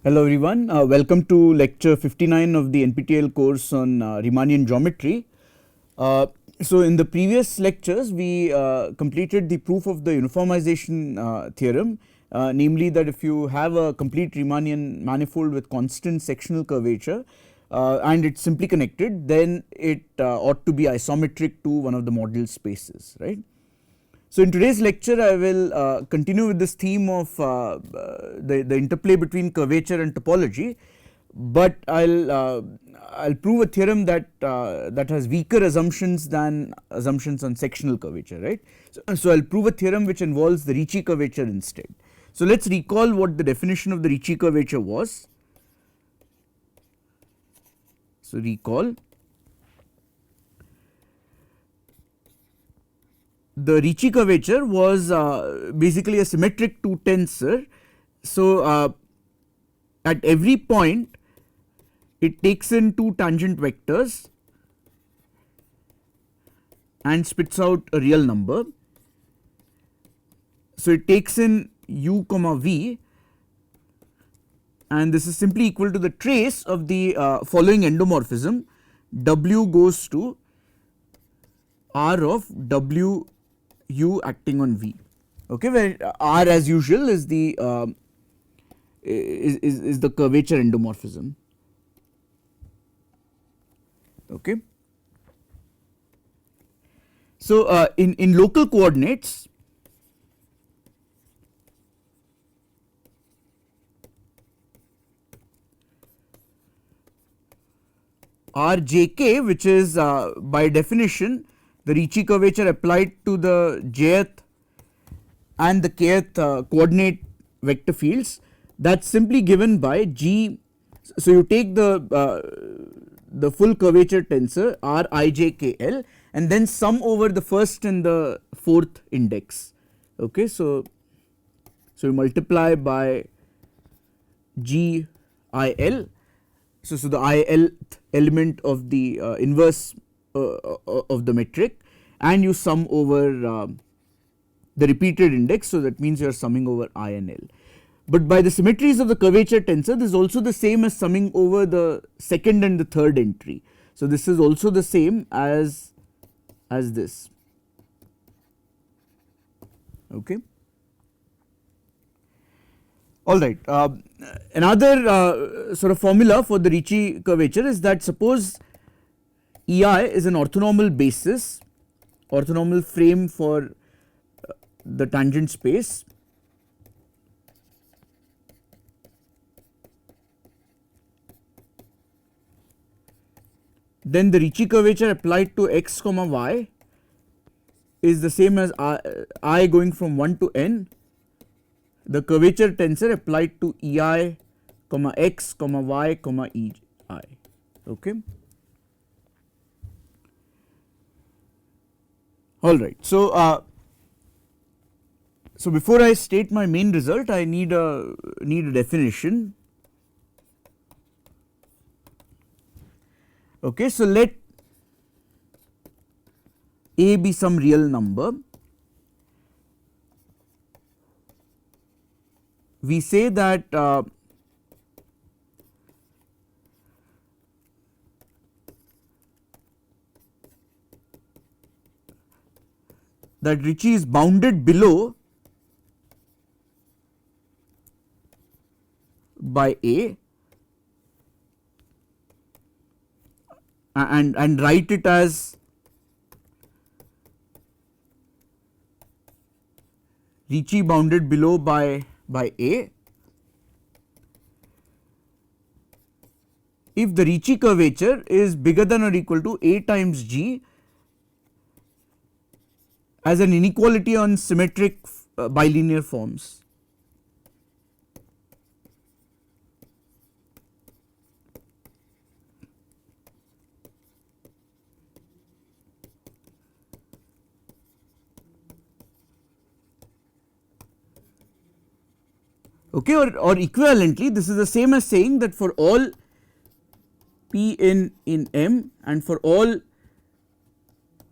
Hello everyone, welcome to lecture 59 of the NPTEL course on Riemannian geometry. So in the previous lectures we completed the proof of the uniformization theorem, namely that if you have a complete Riemannian manifold with constant sectional curvature and it is simply connected, then it ought to be isometric to one of the model spaces, right. So in today's lecture I will continue with this theme of the interplay between curvature and topology, but I'll prove a theorem that that has weaker assumptions than assumptions on sectional curvature, right. So I'll prove a theorem which involves the Ricci curvature instead. So let's recall what the definition of the Ricci curvature was. So recall, the Ricci curvature was basically a symmetric two tensor. So at every point it takes in two tangent vectors and spits out a real number. So it takes in u comma v, and this is simply equal to the trace of the following endomorphism: w goes to r of w u acting on v, okay, where r as usual is the is the curvature endomorphism, okay. So in local coordinates, rjk, which is by definition the Ricci curvature applied to the jth and the kth coordinate vector fields, that is simply given by g. So you take the full curvature tensor r I j k l and then sum over the first and the fourth index, okay. So you multiply by g I l, so the I lth element of the inverse of the metric, and you sum over the repeated index, so that means you are summing over I and L. But by the symmetries of the curvature tensor, this is also the same as summing over the second and the third entry. So this is also the same as this, okay. Alright, another sort of formula for the Ricci curvature is that suppose EI is an orthonormal basis, orthonormal frame for the tangent space, then the Ricci curvature applied to x comma y is the same as I going from 1 to n, the curvature tensor applied to EI comma x comma y comma EI, okay. Alright, so so before I state my main result, I need a definition, okay. So let a be some real number. We say that that Ricci is bounded below by A, and write it as Ricci bounded below by A if the Ricci curvature is bigger than or equal to A times G as an inequality on symmetric bilinear forms. Okay, or equivalently, this is the same as saying that for all P in M and for all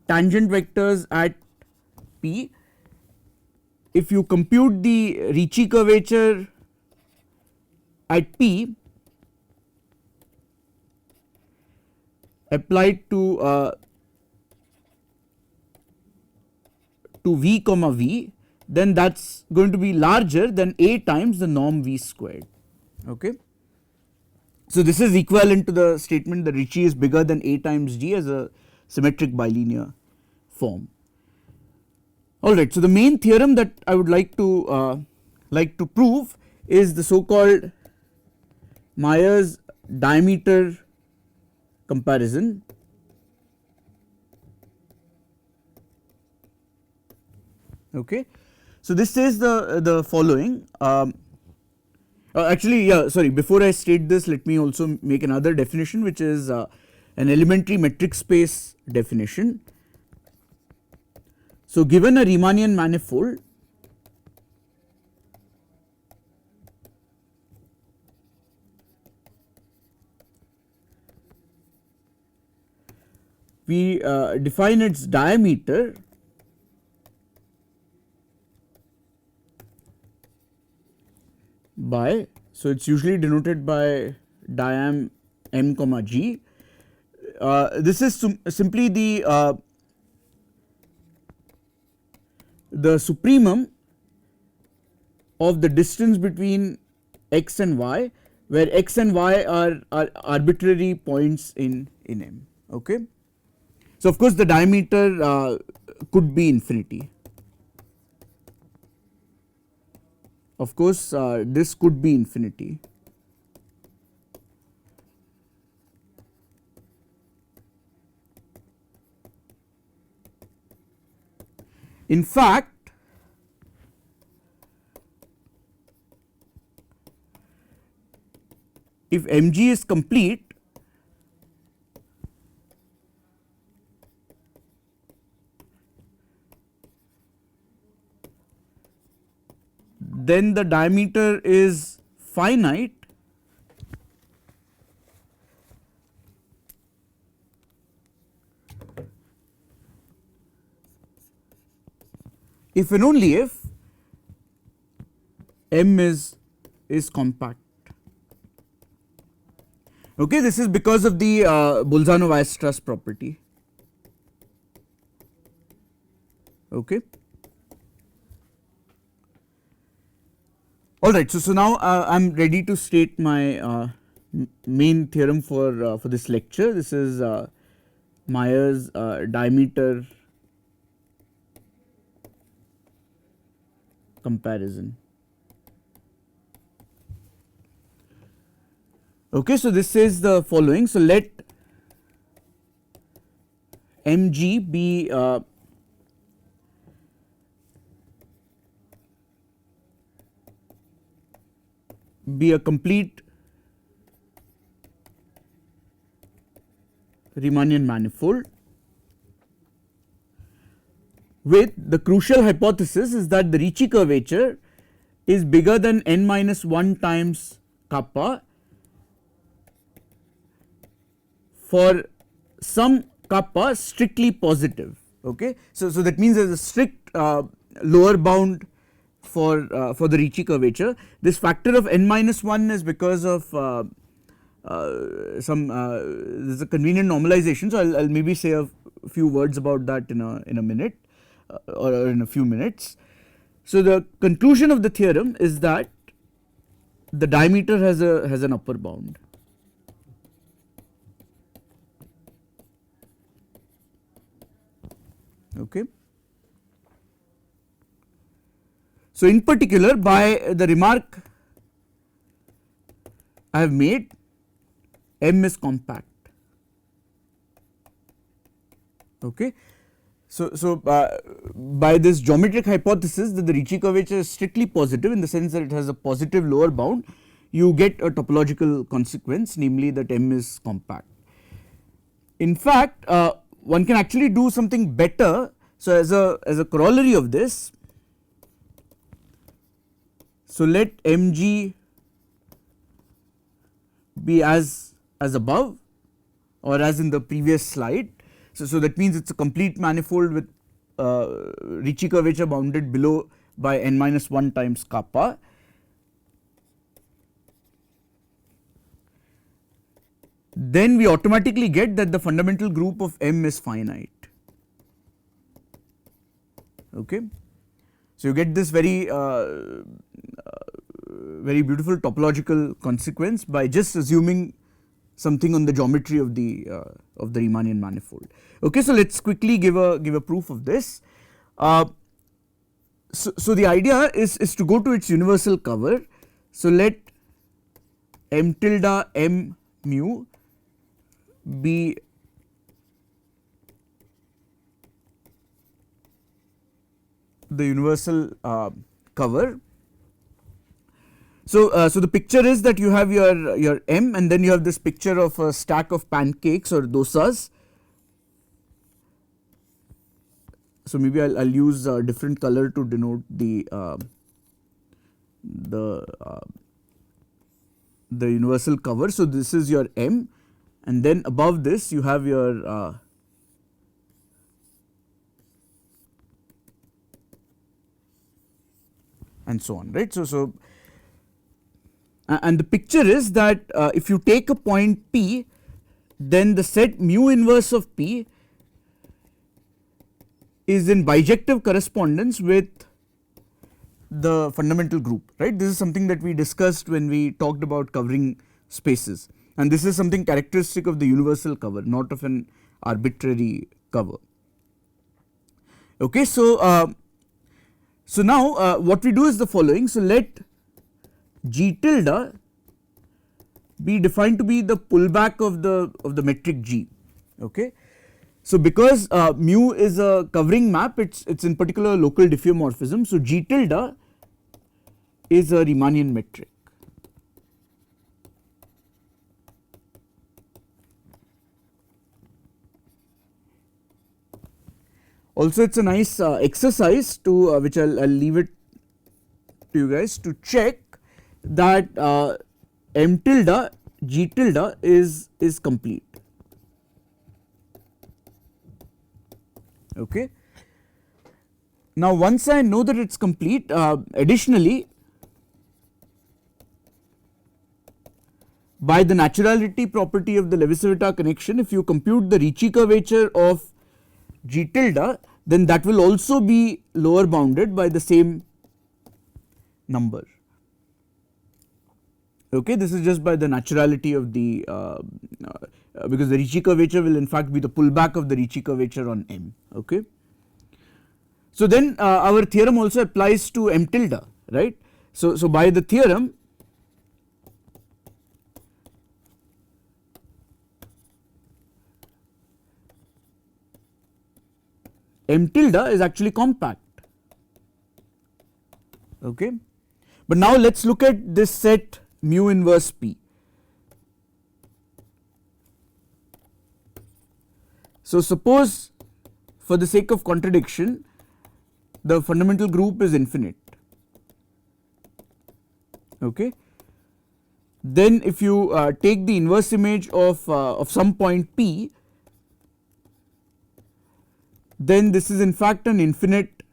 tangent vectors at P, if you compute the Ricci curvature at P applied to V comma V, then that's going to be larger than A times the norm V squared. Okay. So this is equivalent to the statement that Ricci is bigger than A times G as a symmetric bilinear form. Alright, so the main theorem that I would like to prove is the so called Myers diameter comparison. Okay. So this says the following. Actually, yeah, sorry, before I state this, let me also make another definition, which is an elementary metric space definition. So given a Riemannian manifold, we define its diameter by, so it's usually denoted by diam m comma g. This is simply the supremum of the distance between x and y, where x and y are arbitrary points in M. Okay. So of course the diameter could be infinity. Of course this could be infinity. In fact, if Mg is complete, then the diameter is finite if and only if M is compact. Okay, this is because of the Bolzano-Weierstrass property. Okay. All right, so now I am ready to state my main theorem for this lecture. This is Myers diameter comparison. Okay, so this is the following. So let Mg be a complete Riemannian manifold with the crucial hypothesis is that the Ricci curvature is bigger than n minus 1 times kappa for some kappa strictly positive. Okay. So that means there is a strict lower bound for the Ricci curvature. This factor of n minus 1 is because of this is a convenient normalization. So I'll maybe say a few words about that in a minute or in a few minutes. So the conclusion of the theorem is that the diameter has an upper bound. Okay. So in particular, by the remark I have made, M is compact. Okay. So by this geometric hypothesis that the Ricci curvature is strictly positive in the sense that it has a positive lower bound, you get a topological consequence, namely that M is compact. In fact, one can actually do something better. So as a corollary of this, so let Mg be as above or as in the previous slide. So that means it is a complete manifold with Ricci curvature bounded below by n minus 1 times kappa. then we automatically get that the fundamental group of M is finite. Okay. So you get this very very beautiful topological consequence by just assuming something on the geometry of the Riemannian manifold. Okay, so let's quickly give a proof of this. So the idea is to go to its universal cover. So let M tilde M mu be the universal cover. So the picture is that you have your M, and then you have this picture of a stack of pancakes or dosas. So maybe I'll use a different color to denote the universal cover. So this is your M, and then above this you have your and so on, right. So and the picture is that if you take a point P, then the set mu inverse of P is in bijective correspondence with the fundamental group, right. This is something that we discussed when we talked about covering spaces, and this is something characteristic of the universal cover, not of an arbitrary cover. Okay, so now what we do is the following. So let G tilde be defined to be the pullback of the metric G. Okay. So because mu is a covering map, it's in particular local diffeomorphism. So G tilde is a Riemannian metric. Also, it's a nice exercise to which I'll leave it to you guys to check that M tilde G tilde is complete. Okay. Now once I know that it's complete, additionally by the naturality property of the Levi-Civita connection, if you compute the Ricci curvature of G tilde, then that will also be lower bounded by the same number. Okay, this is just by the naturality of the because the Ricci curvature will in fact be the pullback of the Ricci curvature on M. Okay. So then our theorem also applies to M tilde, right. So by the theorem, M tilde is actually compact. Okay. But now let's look at this set mu inverse P. So suppose for the sake of contradiction the fundamental group is infinite. Okay. Then if you take the inverse image of some point P, then this is in fact an infinite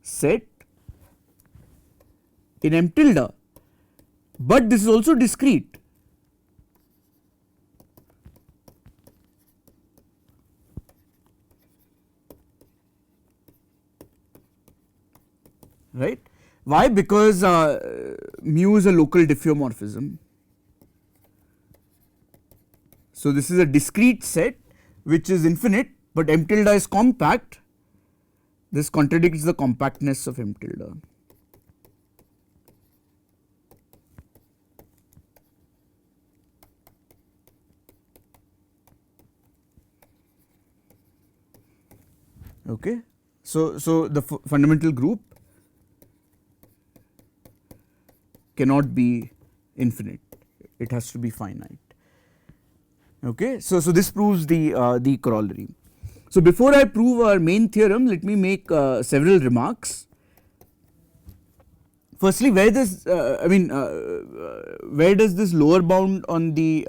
set in M tilde, but this is also discrete. Right. Why? Because mu is a local diffeomorphism. So this is a discrete set which is infinite, but M tilde is compact. This contradicts the compactness of M tilde. Okay. So the fundamental group cannot be infinite, it has to be finite. Okay. So this proves the corollary. So before I prove our main theorem, let me make several remarks. Firstly, where does where does this lower bound on the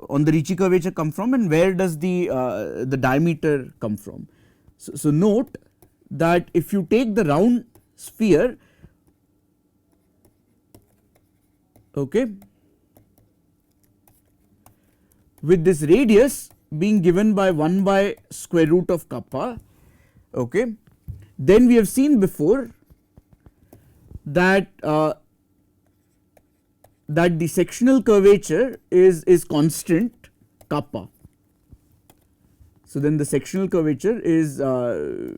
Ricci curvature come from, and where does the diameter come from? So note that if you take the round sphere, okay, with this radius being given by 1 by square root of kappa, okay, then we have seen before that that the sectional curvature is constant kappa. So then the sectional curvature is a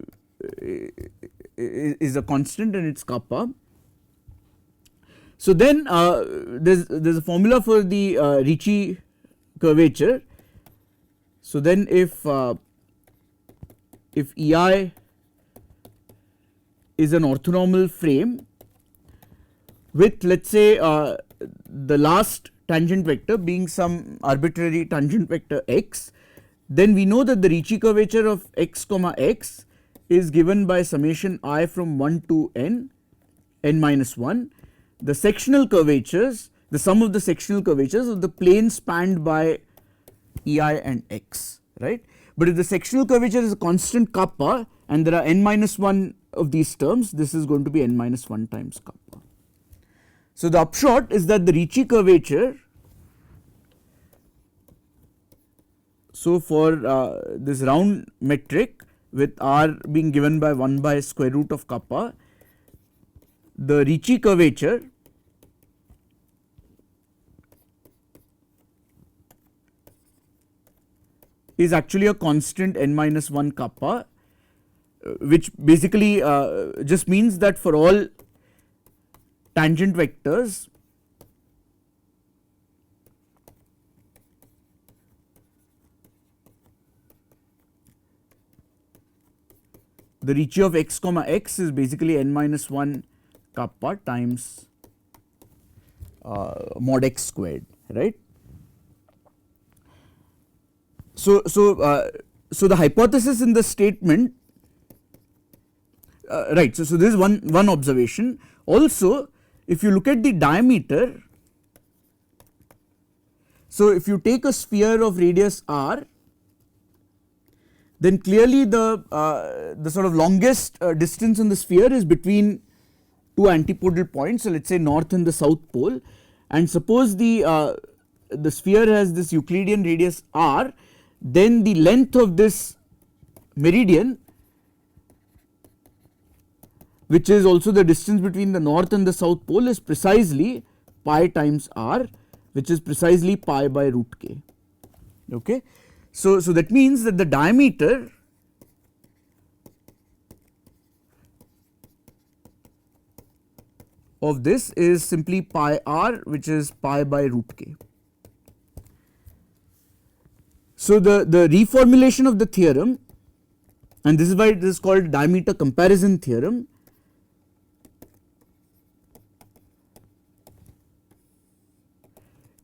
constant and it's kappa. So then there's a formula for the Ricci curvature. So then if EI is an orthonormal frame with, let's say, the last tangent vector being some arbitrary tangent vector x, then we know that the Ricci curvature of x comma x is given by summation I from 1 to n minus 1, the sectional curvatures, the sum of the sectional curvatures of the plane spanned by EI and x, right. But if the sectional curvature is a constant kappa and there are n minus 1 of these terms, this is going to be n minus 1 times kappa. So the upshot is that the Ricci curvature, so for this round metric with r being given by 1 by square root of kappa, the Ricci curvature is actually a constant n minus 1 kappa, which basically just means that for all tangent vectors the Ricci of x comma x is basically n minus 1 kappa times mod x squared, right. So the hypothesis in the statement, right, so this is one observation. Also, if you look at the diameter, so if you take a sphere of radius r, then clearly the sort of longest distance on the sphere is between two antipodal points, so let us say north and the south pole, and suppose the sphere has this Euclidean radius r, then the length of this meridian, which is also the distance between the north and the south pole, is precisely pi times r, which is precisely pi by root k, okay. So that means that the diameter of this is simply pi r, which is pi by root k. So the reformulation of the theorem, and this is why it is called diameter comparison theorem,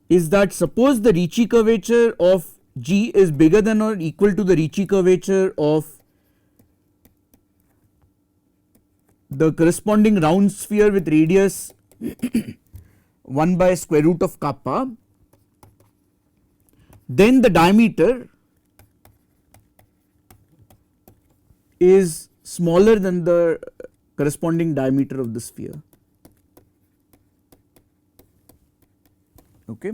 is that suppose the Ricci curvature of G is bigger than or equal to the Ricci curvature of the corresponding round sphere with radius 1 by square root of kappa, then the diameter is smaller than the corresponding diameter of the sphere, okay.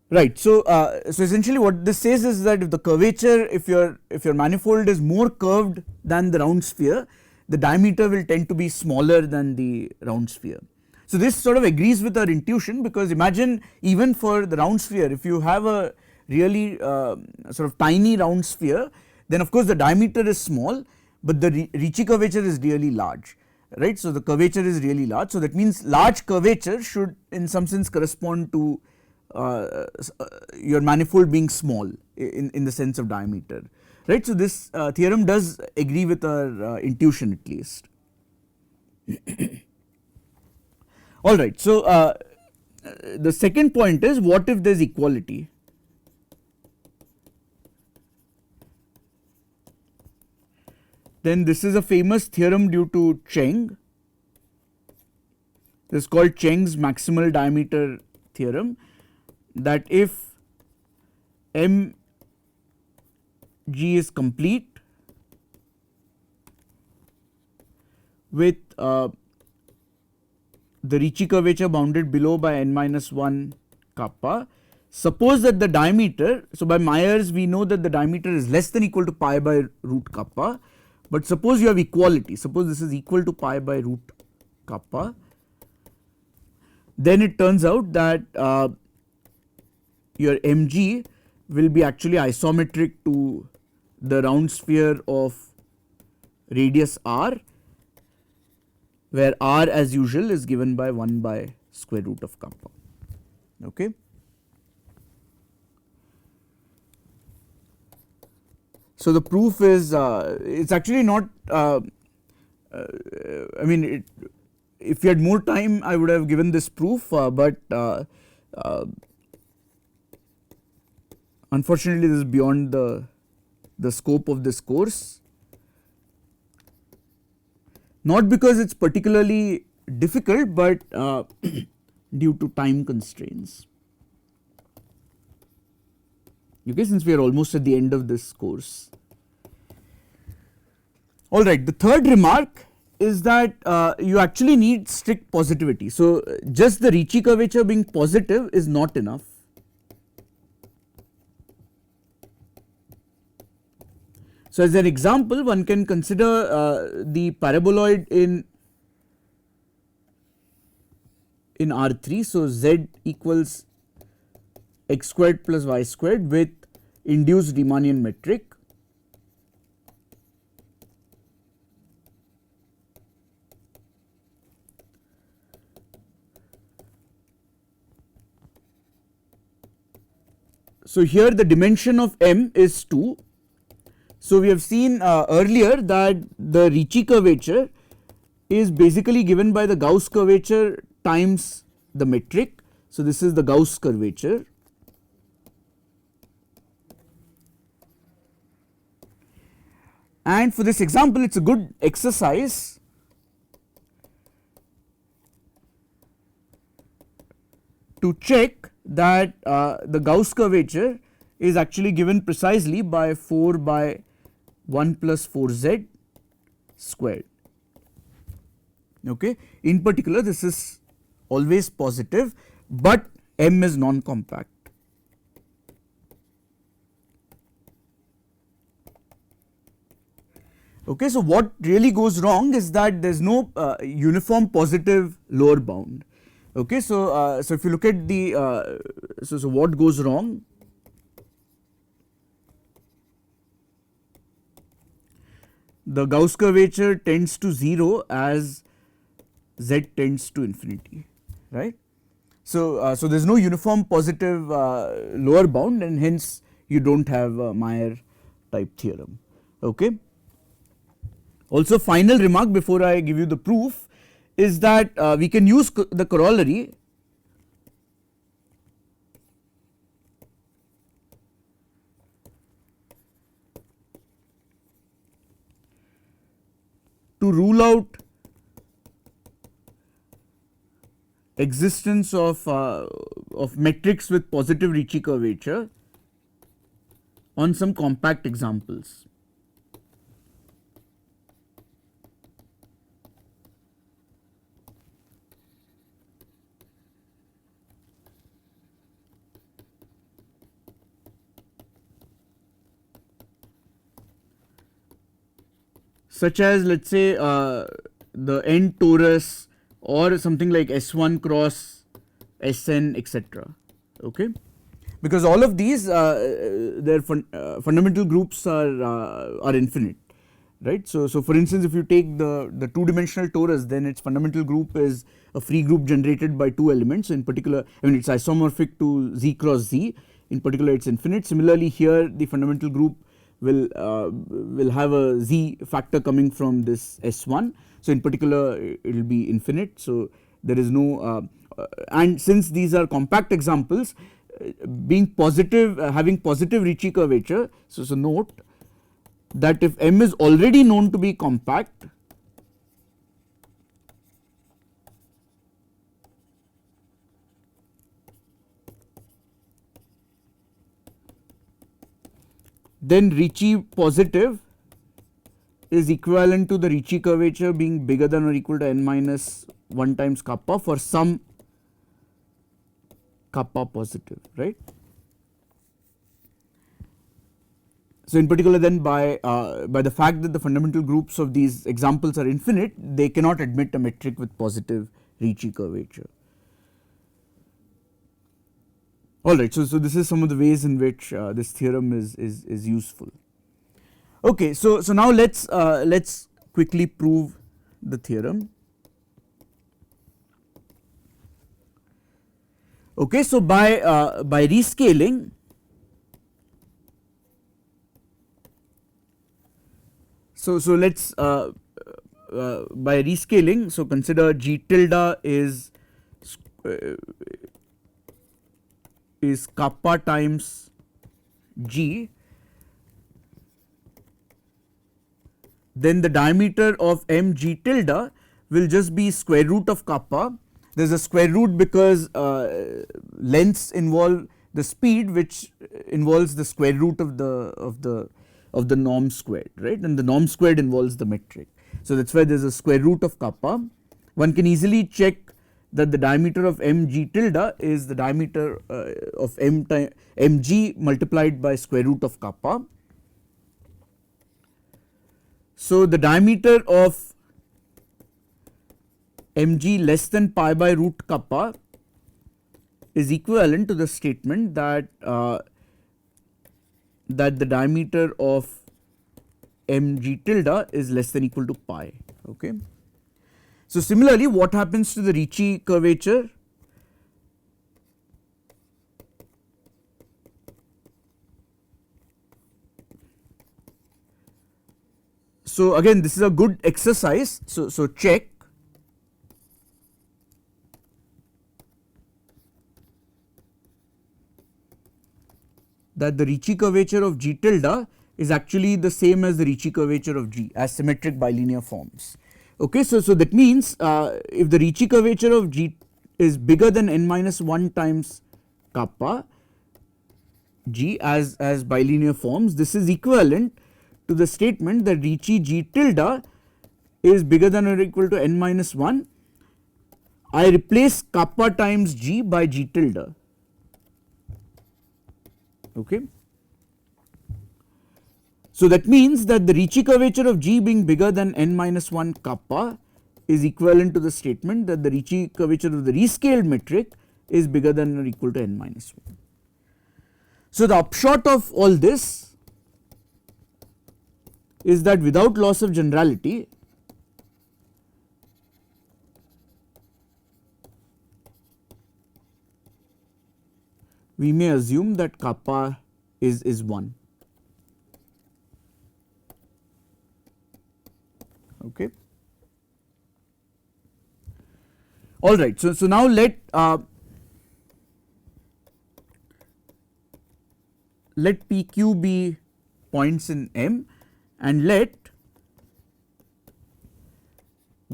Right. So essentially what this says is that if the curvature, if your manifold is more curved than the round sphere, the diameter will tend to be smaller than the round sphere. So this sort of agrees with our intuition, because imagine even for the round sphere, if you have a really sort of tiny round sphere, then of course the diameter is small, but the Ricci curvature is really large, right. So the curvature is really large, so that means large curvature should in some sense correspond to your manifold being small in the sense of diameter, right. So this theorem does agree with our intuition at least. Alright, so the second point is, what if there is equality? Then this is a famous theorem due to Cheng. This is called Cheng's maximal diameter theorem, that if MG is complete with the Ricci curvature bounded below by n minus 1 kappa. Suppose that the diameter, so by Myers we know that the diameter is less than equal to pi by root kappa, but suppose you have equality, suppose this is equal to pi by root kappa, then it turns out that your mg will be actually isometric to the round sphere of radius r, where r as usual is given by 1 by square root of kappa. Okay. So the proof is it's actually not I mean if you had more time I would have given this proof, but unfortunately this is beyond the scope of this course, not because it's particularly difficult, but due to time constraints. Okay, since we are almost at the end of this course. Alright, the third remark is that you actually need strict positivity. So just the Ricci curvature being positive is not enough. So as an example, one can consider the paraboloid in R3, so z equals x squared plus y squared with induced Riemannian metric. So here the dimension of M is 2. So we have seen earlier that the Ricci curvature is basically given by the Gauss curvature times the metric. So this is the Gauss curvature. And for this example, it's a good exercise to check that the Gauss curvature is actually given precisely by 4 by 1 plus 4z squared. Okay. In particular, this is always positive, but M is non-compact. Okay, so what really goes wrong is that there is no uniform positive lower bound. Okay, so so if you look at the so what goes wrong? The Gauss curvature tends to 0 as z tends to infinity, right? So so there is no uniform positive lower bound, and hence you don't have a Meyer type theorem. Okay. Also, final remark before I give you the proof is that we can use the corollary to rule out existence of metrics with positive Ricci curvature on some compact examples. Such as, let us say, the n torus or something like S1 cross Sn, etc. Okay, because all of these their fundamental groups are infinite, right? So for instance, if you take the two-dimensional torus, then its fundamental group is a free group generated by two elements. So in particular, I mean, it's isomorphic to Z cross Z. In particular, it's infinite. Similarly, here the fundamental group will have a Z factor coming from this S1. So in particular, it will be infinite. So there is no and since these are compact examples, being positive, having positive Ricci curvature. So note that if M is already known to be compact, then Ricci positive is equivalent to the Ricci curvature being bigger than or equal to n minus 1 times kappa for some kappa positive, right. So in particular then by the fact that the fundamental groups of these examples are infinite, they cannot admit a metric with positive Ricci curvature. Alright, so this is some of the ways in which this theorem is useful. Okay, so now let's quickly prove the theorem. Okay, so by rescaling, so let's by rescaling, so consider G tilde is kappa times G, then the diameter of m G tilde will just be square root of kappa. There is a square root because lengths involve the speed, which involves the square root of the norm squared, right, and the norm squared involves the metric. So that is why there is a square root of kappa. One can easily check that the diameter of m G tilde is the diameter of m G multiplied by square root of kappa. So the diameter of mg less than pi by root kappa is equivalent to the statement that that the diameter of mg tilde is less than equal to pi. Okay. So similarly, what happens to the Ricci curvature? So again, this is a good exercise. So check. That the Ricci curvature of G tilde is actually the same as the Ricci curvature of G as symmetric bilinear forms. Okay, so that means if the Ricci curvature of G is bigger than n minus 1 times kappa G as bilinear forms, this is equivalent to the statement that Ricci G tilde is bigger than or equal to n minus 1. I replace kappa times G by G tilde. Okay. So that means that the Ricci curvature of G being bigger than n minus 1 kappa is equivalent to the statement that the Ricci curvature of the rescaled metric is bigger than or equal to n minus 1. So the upshot of all this is that without loss of generality, we may assume that kappa is 1. Okay. All right. So now let PQ be points in M and let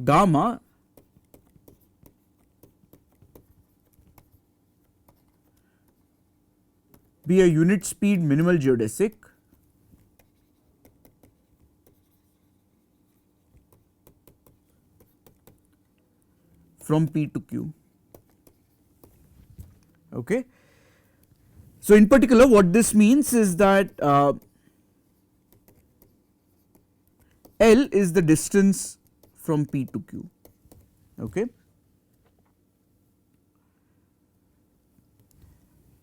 gamma be a unit speed minimal geodesic from P to Q. Okay. So in particular, what this means is that L is the distance from P to Q. Okay.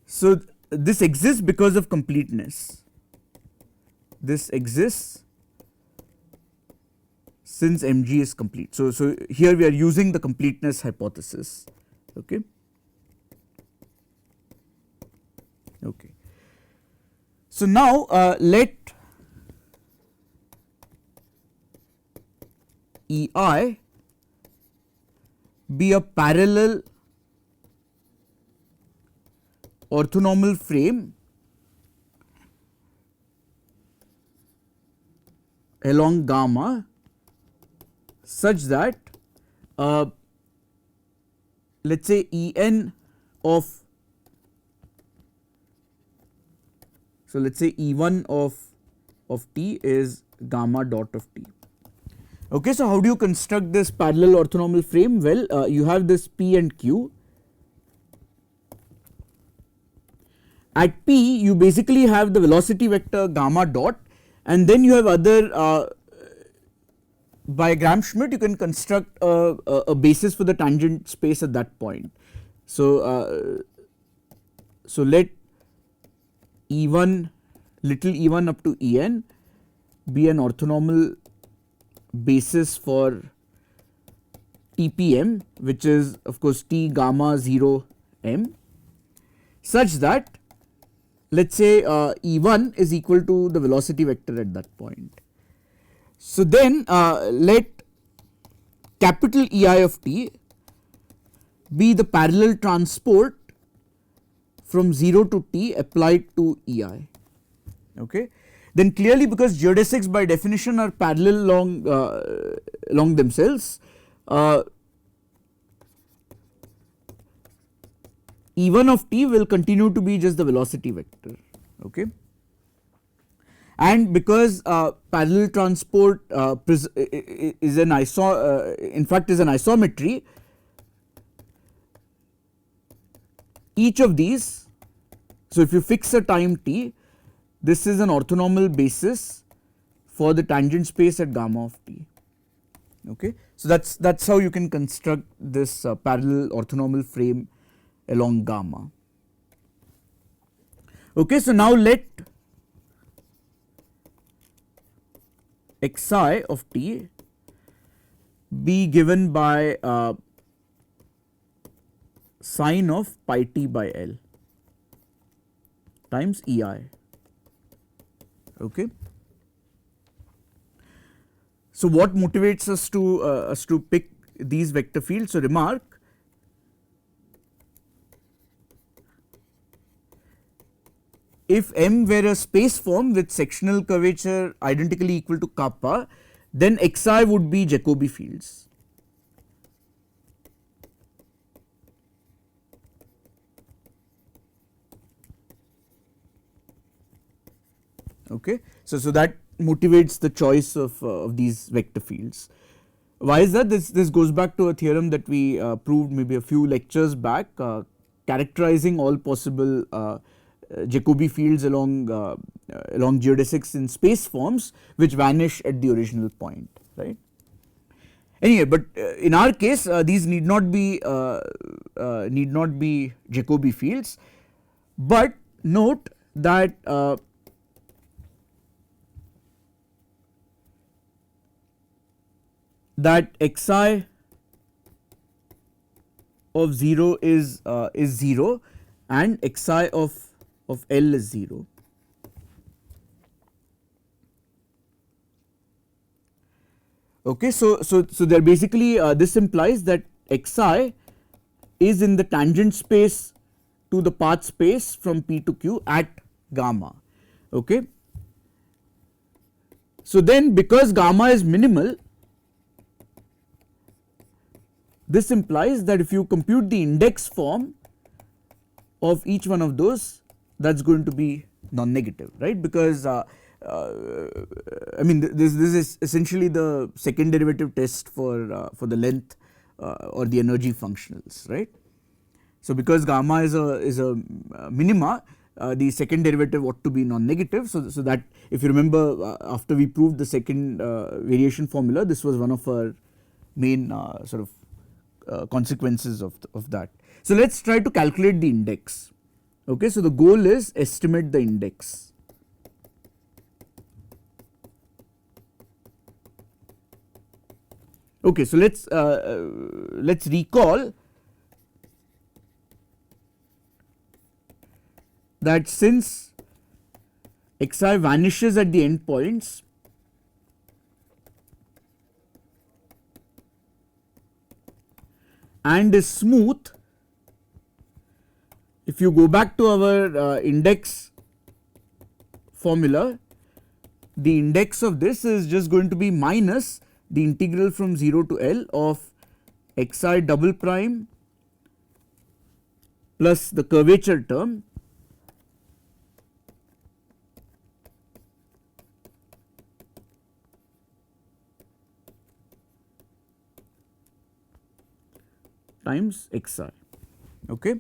So this exists because of completeness. This exists since Mg is complete. So here we are using the completeness hypothesis. Okay. Okay. So now let EI be a parallel orthonormal frame along gamma such that let us say En of, so let us say E1 of T is gamma dot of T. Okay, so how do you construct this parallel orthonormal frame? Well, you have this P and Q. At P, you basically have the velocity vector gamma dot, and then you have other by Gram-Schmidt you can construct a basis for the tangent space at that point. So, so let E1 little e1 up to En be an orthonormal basis for TPM, which is of course T gamma 0 m, such that let us say E1 is equal to the velocity vector at that point. So then let capital EI of t be the parallel transport from 0 to t applied to EI. Okay. Then clearly, because geodesics by definition are parallel along themselves, E1 of t will continue to be just the velocity vector. Okay. And because parallel transport is an in fact is an isometry, each of these, so if you fix a time t, this is an orthonormal basis for the tangent space at gamma of t. Okay. So that's how you can construct this parallel orthonormal frame along gamma. Okay. So now let xi of t be given by sine of pi t by L times EI. Okay. So what motivates us to pick these vector fields? So remark, if M were a space form with sectional curvature identically equal to kappa, then xi would be Jacobi fields. Okay. So that motivates the choice of these vector fields. Why is that? This goes back to a theorem that we proved maybe a few lectures back, characterizing all possible Jacobi fields along geodesics in space forms which vanish at the original point, right. Anyway, but in our case these need not be Jacobi fields, but note that xi of 0 is 0 and xi of L is 0. Okay, so there basically this implies that xi is in the tangent space to the path space from P to Q at gamma. Okay. So then because gamma is minimal, this implies that if you compute the index form of each one of those, that is going to be non-negative, right, because I mean this is essentially the second derivative test for the length or the energy functionals, right. So because gamma is a minima, the second derivative ought to be non-negative. So that if you remember after we proved the second variation formula, this was one of our main sort of consequences of that. So let us try to calculate the index. Okay, so the goal is estimate the index. Okay, so let's recall that since xi vanishes at the endpoints, and is smooth, if you go back to our index formula, the index of this is just going to be minus the integral from 0 to L of xi double prime plus the curvature term times xi. Okay.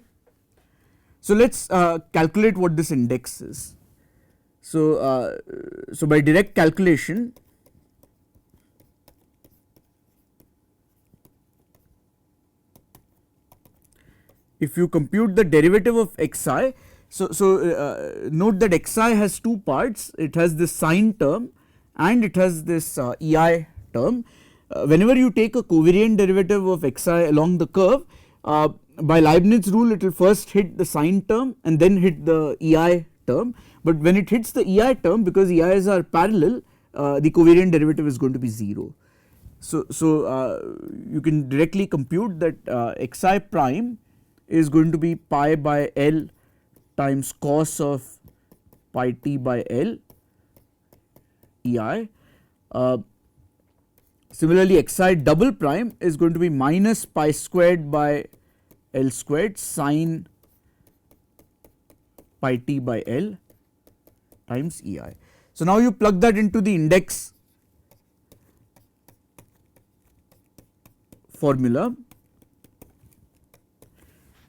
So let us calculate what this index is. So, so by direct calculation, if you compute the derivative of xi, so note that xi has two parts. It has this sine term and it has this ei term. Whenever you take a covariant derivative of xi along the curve, by Leibniz rule it will first hit the sine term and then hit the ei term, but when it hits the ei term, because ei's are parallel, the covariant derivative is going to be 0. So, you can directly compute that xi prime is going to be pi by L times cos of pi t by L ei. Similarly, xi double prime is going to be minus pi squared by L squared sine pi t by L times ei. So, now you plug that into the index formula.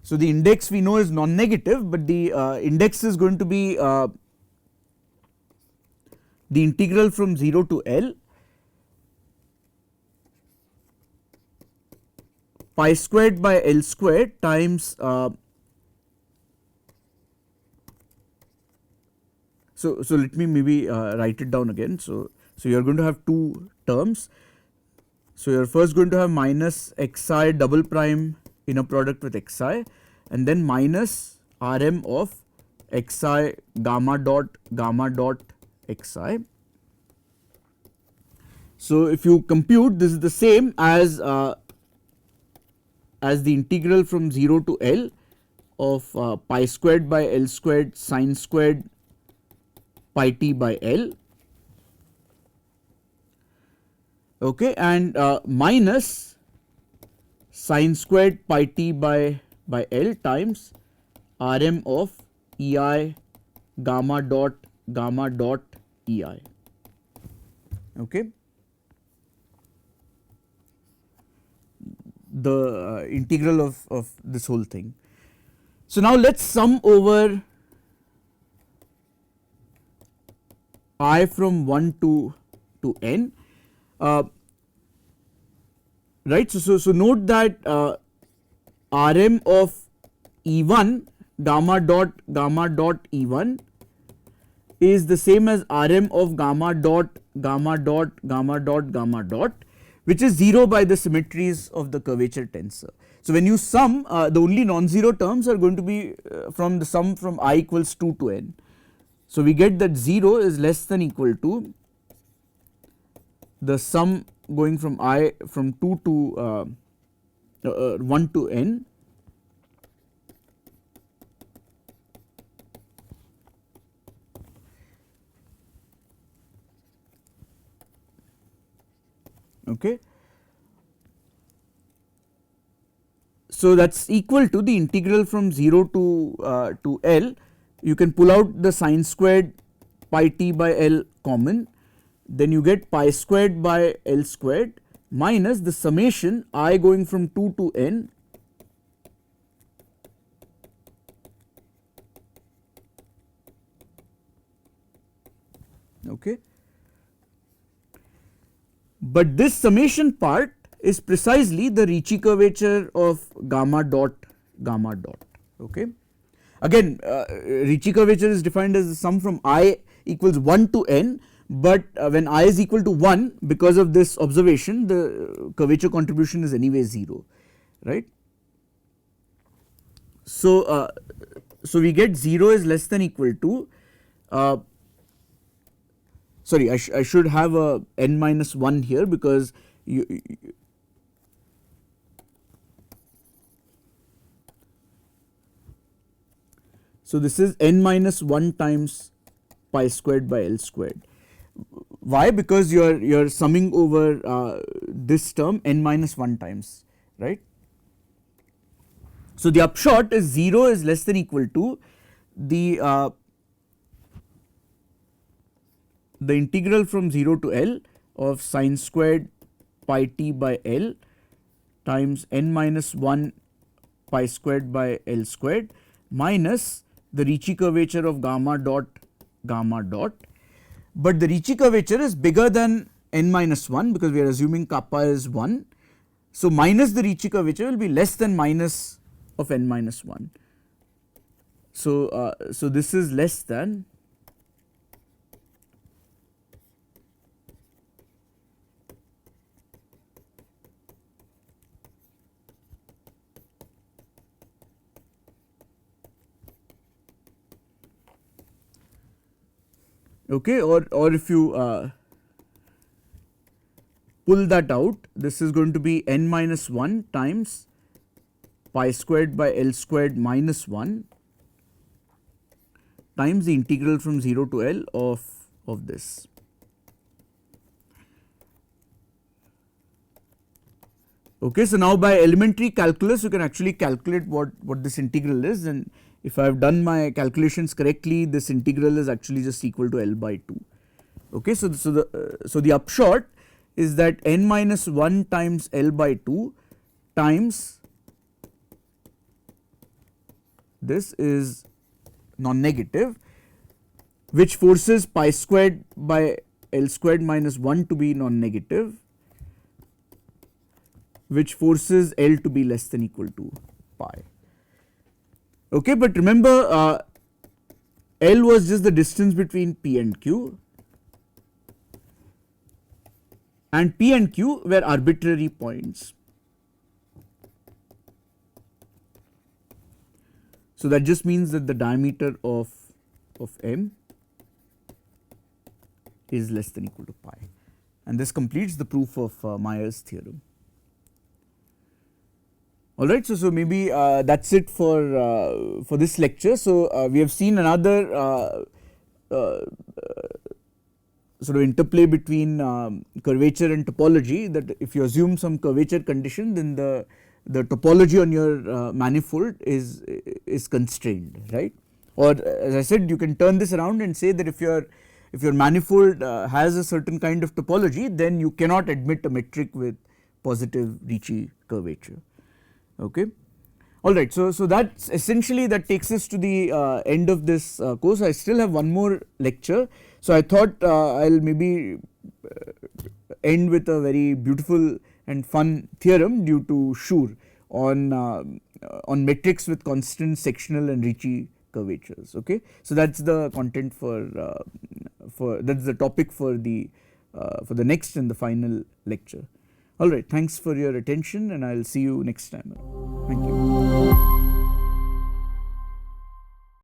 So, the index we know is non-negative, but the index is going to be the integral from 0 to L pi squared by L squared times so let me maybe write it down again. So you are going to have two terms. So you are first going to have minus xi double prime inner product with xi and then minus Rm of xi gamma dot xi. So if you compute, this is the same as the integral from 0 to L of pi squared by L squared sine squared pi t by L, okay, and minus sine squared pi t by L times Rm of ei gamma dot ei. Okay. The integral of this whole thing. So now let us sum over I from 1 to n, right. So note that Rm of E1 gamma dot E1 is the same as Rm of gamma dot, which is 0 by the symmetries of the curvature tensor. So when you sum, the only non-zero terms are going to be from the sum from I equals 2 to n. So we get that 0 is less than equal to the sum going from I from 2 to 1 to n okay. So that is equal to the integral from 0 to L. You can pull out the sine squared pi t by L common, then you get pi squared by L squared minus the summation I going from 2 to n okay. But this summation part is precisely the Ricci curvature of gamma dot okay. Again Ricci curvature is defined as the sum from I equals 1 to n, but when I is equal to 1, because of this observation the curvature contribution is anyway 0, right. So so we get 0 is less than equal to sorry, I should have a n minus 1 here, because so this is n minus 1 times pi squared by L squared. Why? Because you are summing over this term n minus 1 times, right. So the upshot is 0 is less than equal to the integral from 0 to L of sine squared pi t by L times n minus 1 pi squared by L squared minus the Ricci curvature of gamma dot, but the Ricci curvature is bigger than n minus 1 because we are assuming kappa is 1. So, minus the Ricci curvature will be less than minus of n minus 1. So, so this is less than okay, or if you pull that out, this is going to be n minus 1 times pi squared by L squared minus 1 times the integral from 0 to L of this. Okay, so now by elementary calculus you can actually calculate what this integral is, and if I have done my calculations correctly, this integral is actually just equal to L by 2. Okay, so the upshot is that n minus 1 times L by 2 times this is non-negative, which forces pi squared by L squared minus 1 to be non-negative, which forces L to be less than equal to pi. Okay, but remember L was just the distance between P and Q, and P and Q were arbitrary points. So that just means that the diameter of M is less than equal to pi, and this completes the proof of Meyer's theorem. Alright, so maybe that's it for this lecture. So we have seen another sort of interplay between curvature and topology, that if you assume some curvature condition, then the topology on your manifold is constrained, right? Or as I said, you can turn this around and say that if your manifold has a certain kind of topology, then you cannot admit a metric with positive Ricci curvature. Okay. Alright, so that's essentially, that takes us to the end of this course. I still have one more lecture, so I thought I'll maybe end with a very beautiful and fun theorem due to Schur on metrics with constant sectional and Ricci curvatures. Okay, so that's the content for that's the topic for the next and the final lecture. Alright, thanks for your attention, and I'll see you next time.